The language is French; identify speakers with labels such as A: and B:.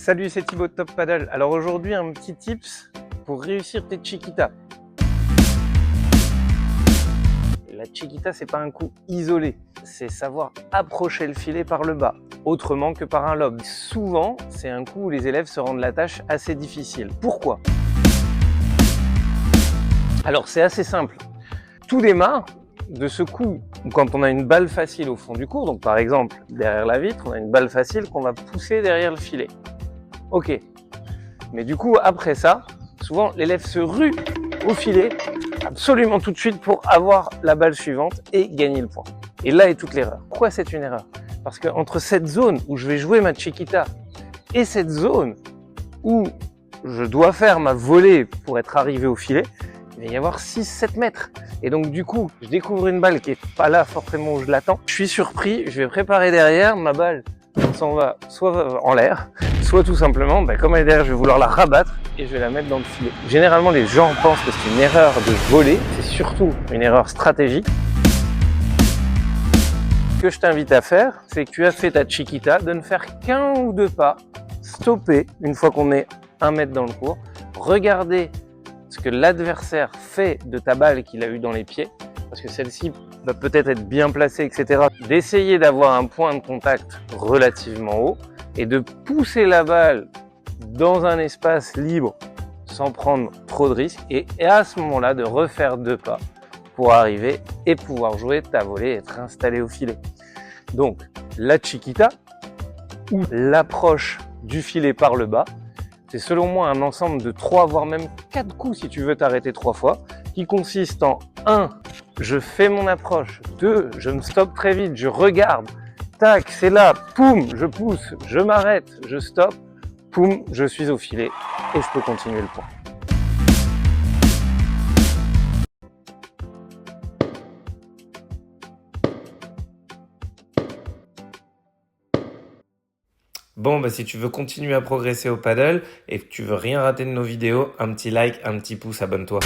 A: Salut, c'est Thibaut de Top Paddle. Alors aujourd'hui, un petit tips pour réussir tes chiquitas. La chiquita, c'est pas un coup isolé, c'est savoir approcher le filet par le bas, autrement que par un lob. Souvent, c'est un coup où les élèves se rendent la tâche assez difficile. Pourquoi? Alors c'est assez simple. Tout démarre de ce coup où quand on a une balle facile au fond du cours, donc par exemple derrière la vitre, on a une balle facile qu'on va pousser derrière le filet. Ok, mais du coup après ça, souvent l'élève se rue au filet absolument tout de suite pour avoir la balle suivante et gagner le point. Et là est toute l'erreur. Pourquoi c'est une erreur? Parce que entre cette zone où je vais jouer ma chiquita et cette zone où je dois faire ma volée pour être arrivé au filet, il va y avoir 6-7 mètres. Et donc du coup, je découvre une balle qui est pas là forcément où je l'attends. Je suis surpris, je vais préparer derrière, ma balle s'en va soit en l'air, soit tout simplement, comme elle est derrière, je vais vouloir la rabattre et je vais la mettre dans le filet. Généralement, les gens pensent que c'est une erreur de voler, c'est surtout une erreur stratégique. Ce que je t'invite à faire, c'est que tu as fait ta chiquita, de ne faire qu'un ou deux pas, stopper une fois qu'on est 1 mètre dans le cours, regarder ce que l'adversaire fait de ta balle qu'il a eu dans les pieds, parce que celle-ci va peut-être être bien placée, etc. D'essayer d'avoir un point de contact relativement haut et de pousser la balle dans un espace libre sans prendre trop de risques et à ce moment-là de refaire 2 pas pour arriver et pouvoir jouer ta volée et être installé au filet. Donc la chiquita ou l'approche du filet par le bas, c'est selon moi un ensemble de 3 voire même 4 coups si tu veux t'arrêter 3 fois, qui consiste en 1, je fais mon approche, 2, je me stoppe très vite, je regarde, tac, c'est là, poum, je pousse, je m'arrête, je stoppe, poum, je suis au filet et je peux continuer le point.
B: Bon, si tu veux continuer à progresser au paddle et que tu veux rien rater de nos vidéos, un petit like, un petit pouce, abonne-toi.